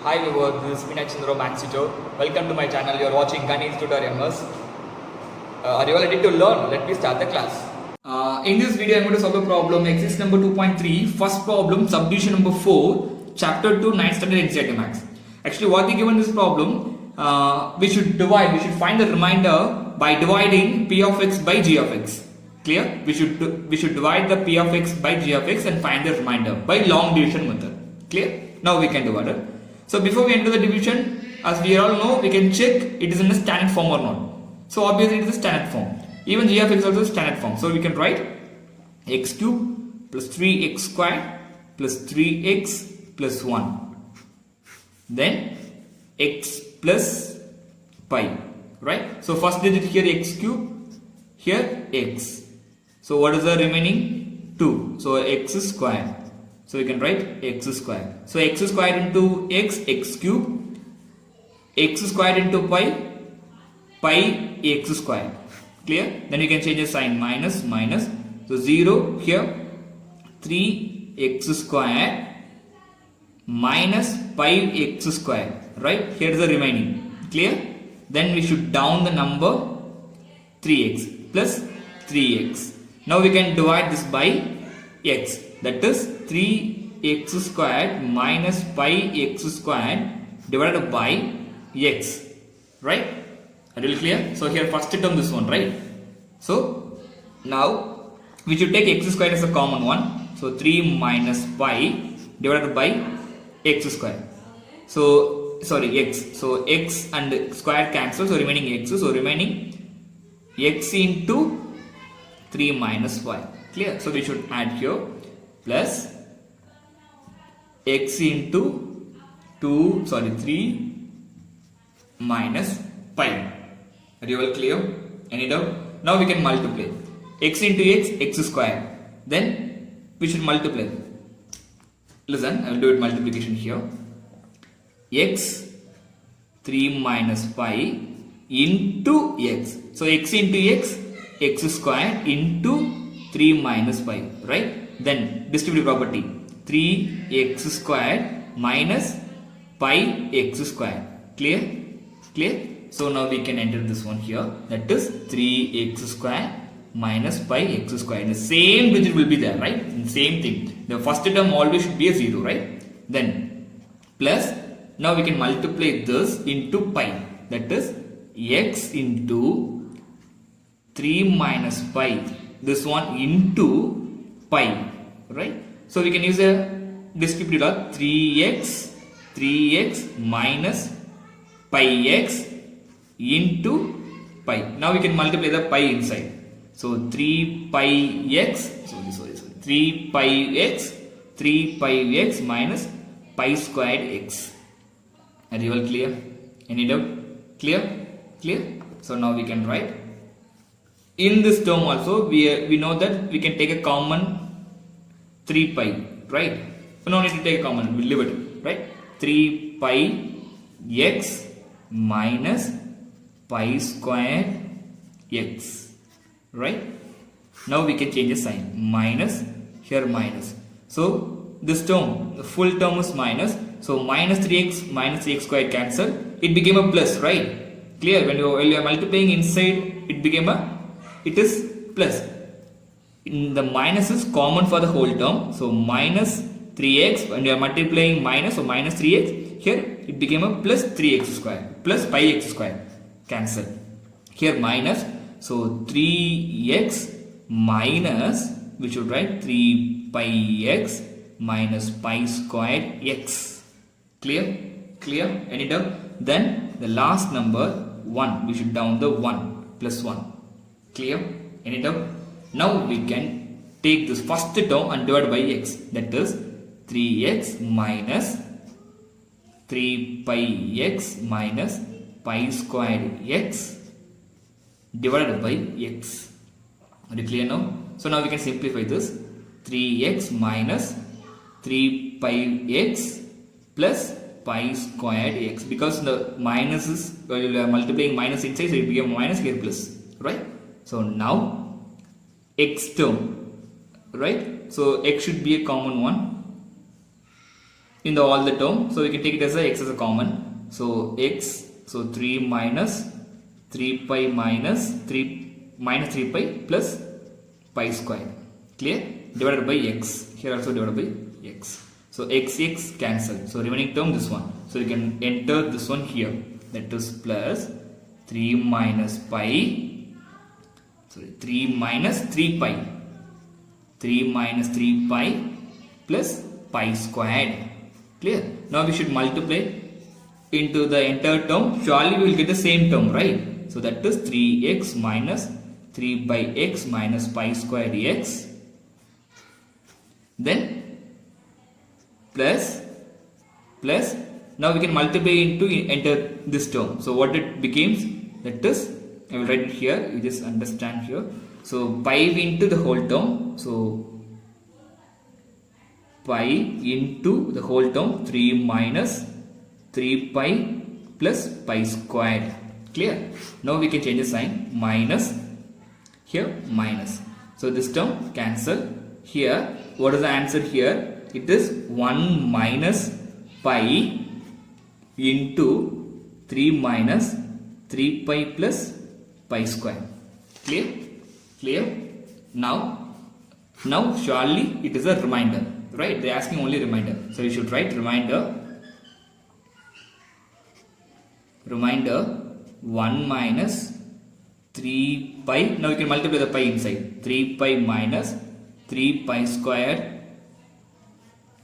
Hi viewers, this is Vinay Chandra Maxito. Welcome to my channel. You are watching Ganesh Tutorials. Are you all ready to learn? Let me start the class. In this video, I am going to solve a problem exercise number 2.3, first problem, subdivision number 4, chapter 2, 9th standard NCERT Maths. Actually, what they given this problem, we should find the remainder by dividing p of x by g of x. Clear? We should divide the p of x by g of x and find the remainder by long division method. Clear? Now we can divide it. So before we enter the division, as we all know, we can check it is in a standard form or not. So obviously it is a standard form. Even g of x also is standard form. So we can write x cube plus 3x squared plus 3x plus 1. Then x plus pi. Right? So first digit here x cube, here x. So what is the remaining? 2. So x squared. So we can write x squared. So x squared into x, x cube, x squared into pi, pi x squared. Clear? Then you can change the sign minus, minus. So 0 here, 3x squared minus 5x squared. Right? Here is the remaining. Clear? Then we should down the number 3x plus 3x. Now we can divide this by x. That is 3x squared minus 5x squared divided by x. Right? Are you clear? So here first term this one, right? So now we should take x squared as a common one. So 3 minus pi divided by x squared. So sorry, x. So x and square cancel. So remaining x. So remaining x into 3 minus y. Clear? So we should add here plus x into 3 minus pi. Are you all clear? Any doubt? Now we can multiply. X into x, x squared. Then we should multiply. Listen, I will do it multiplication here. X 3 minus pi into x. So x into x, x squared into 3 minus pi, right? Then distributive property 3x squared minus pi x squared. Clear? Clear? So now we can enter this one here. That is 3x squared minus pi x squared. The same digit will be there, right? Same thing. The first term always should be a 0, right? Then plus, now we can multiply this into pi. That is x into 3 minus pi. This one into pi, right? So we can use a distributive law 3x minus pi x into pi. Now we can multiply the pi inside. So 3 pi x, 3 pi x minus pi squared x. Are you all clear? Any doubt? Clear? Clear? So now we can write. In this term also, we know that we can take a common 3 pi, right? So no need to take a common, we'll leave it, right? 3 pi x minus pi squared x, right? Now we can change the sign, minus, here minus. So this term, the full term is minus. So minus 3x minus x squared cancel. It became a plus, right? Clear? When you are multiplying inside, it is plus. The minus is common for the whole term. So minus 3x, when you are multiplying minus, so minus 3x. Here it became a plus 3x squared, plus pi x squared. Cancel. Here minus. So 3x minus, we should write 3 pi x minus pi squared x. Clear? Clear? Any doubt? Then the last number 1. We should down the 1 plus 1. Clear? Any doubt? Now we can take this first term and divide by x. That is 3x minus 3 pi x minus pi squared x divided by x. Are you clear now? So now we can simplify this. 3x minus 3 pi x plus pi squared x. Because the minus is multiplying minus inside, so it became minus, here plus. Right? So now x term, right? So x should be a common one. in the all the term. So we can take it as a x as a common. So x, so 3 minus 3 pi minus 3 pi plus pi square. Clear? Divided by x. Here also divided by x. So x cancel. So remaining term this one. So you can enter this one here. That is plus 3 minus pi. Sorry, 3 minus 3 pi. 3 minus 3 pi plus pi squared. Clear? Now we should multiply into the entire term. Surely we will get the same term, right? So that is 3x minus 3 by x minus pi squared x. Then plus now we can multiply into enter this term. So what it becomes, that is, I will write it here, you just understand here. So pi into the whole term, so pi into the whole term, 3 minus 3 pi plus pi squared. Clear? Now we can change the sign, minus, here minus. So this term cancel. Here, what is the answer here? It is 1 minus pi into 3 minus 3 pi plus pi square. Clear? Clear? Now surely it is a remainder, right? They are asking only remainder. So you should write remainder 1 minus 3 pi. Now you can multiply the pi inside. 3 pi minus 3 pi square.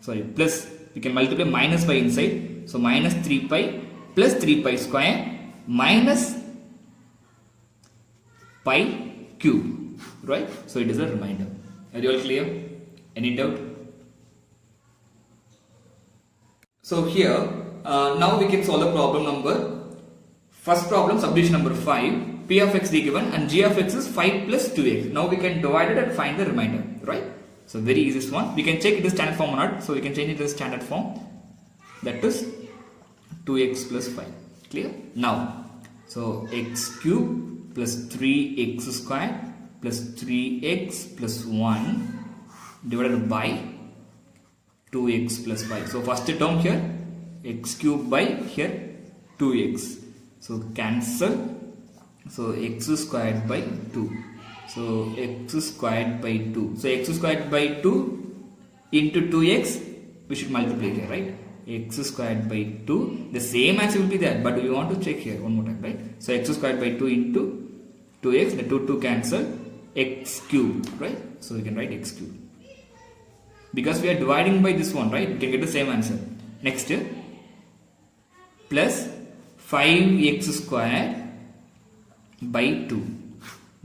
Sorry, plus you can multiply minus pi inside. So minus 3 pi plus 3 pi square minus pi cube, right? So it is a remainder. Are you all clear? Any doubt? So here now we can solve the problem number. First problem, subdivision number 5. P of x is given and g of x is 5 plus 2x. Now we can divide it and find the remainder, right? So very easiest one. We can check it is standard form or not. So we can change it to standard form. That is 2x plus 5. Clear? Now, so x cube plus 3x square plus 3x plus 1 divided by 2x plus 5. So first term here, x cube by here 2x. So cancel. So x squared by 2. So x squared by 2. So x squared by 2 into 2x, we should multiply here, right? X squared by 2. The same answer will be there, but we want to check here one more time, right? So x squared by 2 into 2x, the 2 cancel, x cube, right? So we can write x cube. Because we are dividing by this one, right? We can get the same answer. Next, plus 5x squared by 2.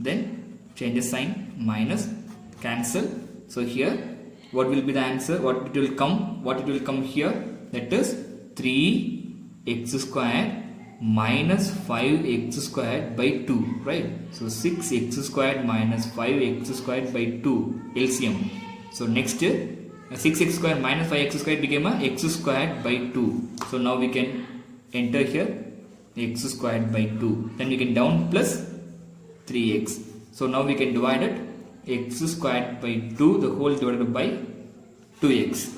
Then change the sign, minus, cancel. So here, what will be the answer? What it will come here? That is 3x squared minus 5x squared by 2, right? So 6x squared minus 5x squared by 2 LCM. So next 6x squared minus 5x squared became a x squared by 2. So now we can enter here x squared by 2. Then we can down plus 3x. So now we can divide it x squared by 2 the whole divided by 2x.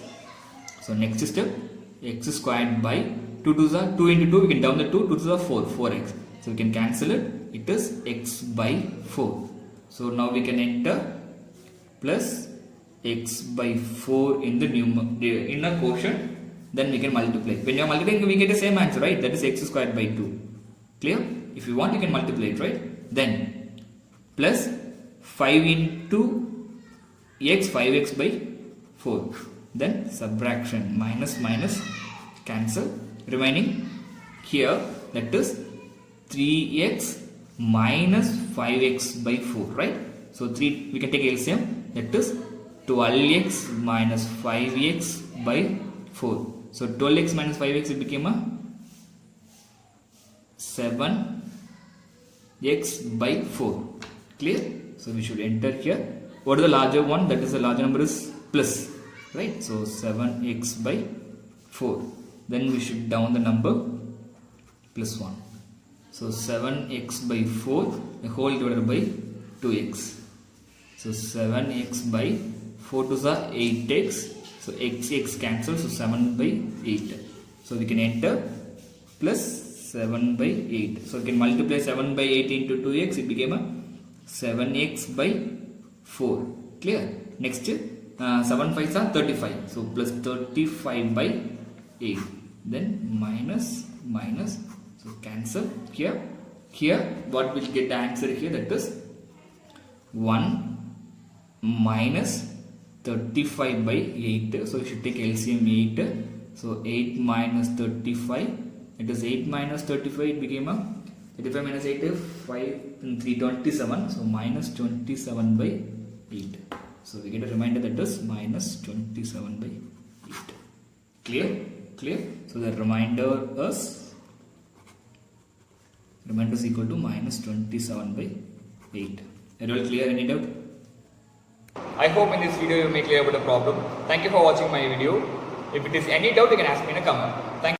So next step, x squared by 2 to the 2 into 2, we can down the 2 to the 4x. So we can cancel it. It is x by 4. So now we can enter plus x by 4 in the in a quotient. Then we can multiply. When you are multiplying, we get the same answer, right? That is x squared by 2. Clear? If you want, you can multiply it, right? Then plus 5 into x, 5x by 4. Then subtraction, minus, cancel. Remaining here, that is 3x minus 5x by 4, right? So 3, we can take LCM. That is 12x minus 5x by 4. So 12x minus 5x, it became a 7x by 4. Clear? So we should enter here. What is the larger one? That is the larger number is plus, right? So 7x by 4. Then we should down the number plus 1. So 7x by 4 the whole divided by 2x. So 7x by 4 to the 8x. So x cancels, so 7 by 8. So we can enter plus 7 by 8. So we can multiply 7 by 8 into 2x, it became a 7x by 4. Clear? Next, 7 5s are 35. So plus 35 by 8. Then minus, so cancel here. Here, what will get the answer here? That is 1 minus 35 by 8. So you should take LCM 8. So 8 minus 35. It is 8 minus 35. It became a 35 minus 8. 5 and 3 27. So minus 27 by 8. So we get a reminder that is minus 27 by 8. Clear? Clear? So the remainder is equal to minus 27 by 8. Are you all clear? Any doubt? I hope in this video you may clear about the problem. Thank you for watching my video. If it is any doubt, you can ask me in a comment.